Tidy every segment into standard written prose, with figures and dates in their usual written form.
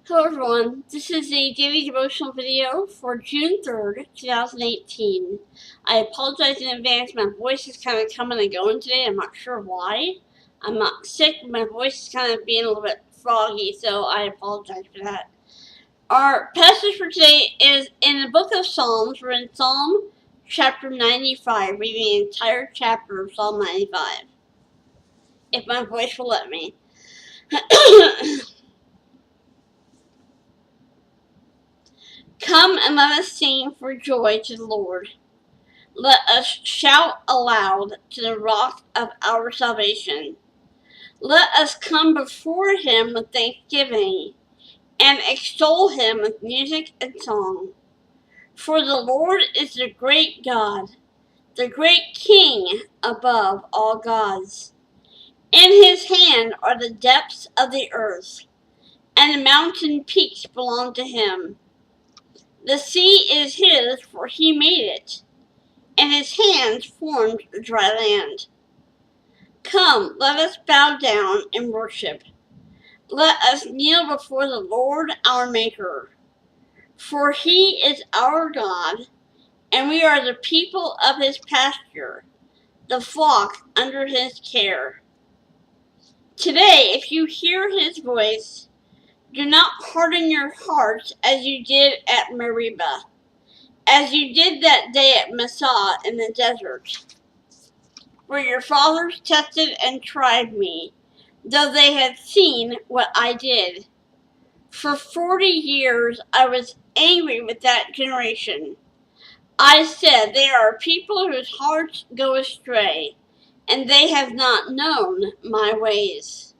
Hello everyone, this is a daily devotional video for June 3rd, 2018. I apologize in advance, my voice is kind of coming and going today, I'm not sure why. I'm not sick, my voice is kind of being a little bit froggy, so I apologize for that. Our passage for today is in the book of Psalms. We're in Psalm chapter 95, reading the entire chapter of Psalm 95, if my voice will let me. Come and let us sing for joy to the Lord. Let us shout aloud to the rock of our salvation. Let us come before him with thanksgiving and extol him with music and song. For the Lord is the great God, the great King above all gods. In his hand are the depths of the earth, and the mountain peaks belong to him. The sea is his, for he made it, and his hands formed the dry land. Come, let us bow down and worship. Let us kneel before the Lord our Maker. For he is our God, and we are the people of his pasture, the flock under his care. Today, if you hear his voice, do not harden your hearts as you did at Meribah, as you did that day at Massah in the desert, where your fathers tested and tried me, though they had seen what I did. For 40 years I was angry with that generation. I said, they are people whose hearts go astray, and they have not known my ways.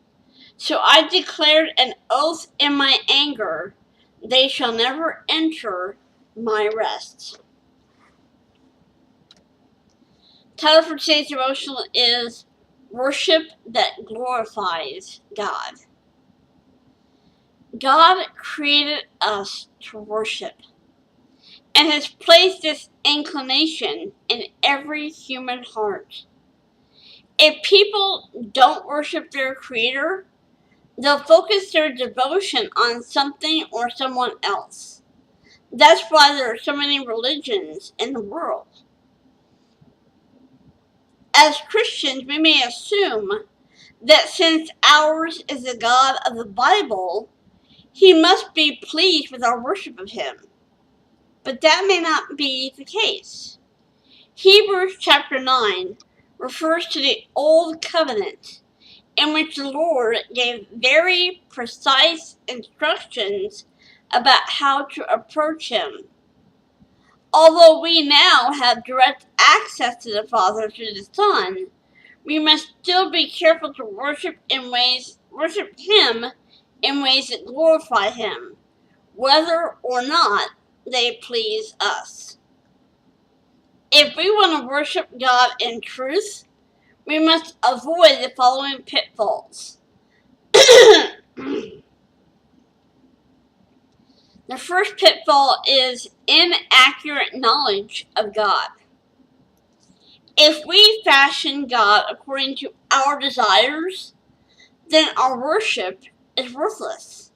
So I declared an oath in my anger, they shall never enter my rest. Title for today's devotional is Worship That Glorifies God. God created us to worship and has placed this inclination in every human heart. If people don't worship their Creator, they'll focus their devotion on something or someone else. That's why there are so many religions in the world. As Christians, we may assume that since ours is the God of the Bible, he must be pleased with our worship of him. But that may not be the case. Hebrews chapter 9 refers to the Old Covenant, in which the Lord gave very precise instructions about how to approach him. Although we now have direct access to the Father through the Son, we must still be careful to worship him in ways that glorify him, whether or not they please us. If we want to worship God in truth, we must avoid the following pitfalls. The first pitfall is inaccurate knowledge of God. If we fashion God according to our desires, then our worship is worthless.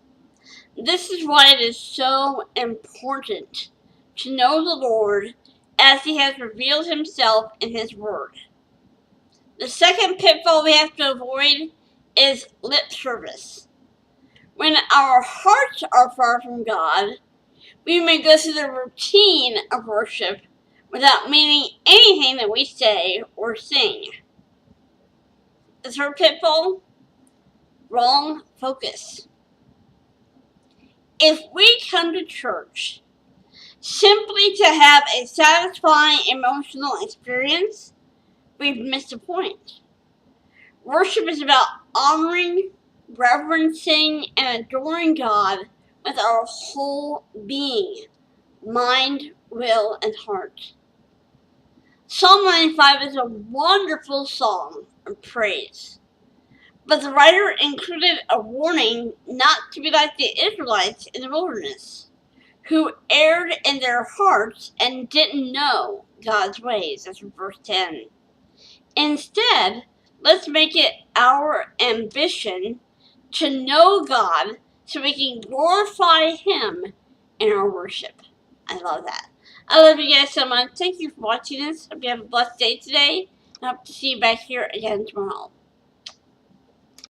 This is why it is so important to know the Lord as he has revealed himself in his word. The second pitfall we have to avoid is lip service. When our hearts are far from God, we may go through the routine of worship without meaning anything that we say or sing. The third pitfall, wrong focus. If we come to church simply to have a satisfying emotional experience, we've missed the point. Worship is about honoring, reverencing, and adoring God with our whole being, mind, will, and heart. Psalm 95 is a wonderful song of praise, but the writer included a warning not to be like the Israelites in the wilderness, who erred in their hearts and didn't know God's ways. That's from verse 10. Instead, let's make it our ambition to know God so we can glorify Him in our worship. I love that. I love you guys so much. Thank you for watching this. Hope you have a blessed day today. I hope to see you back here again tomorrow.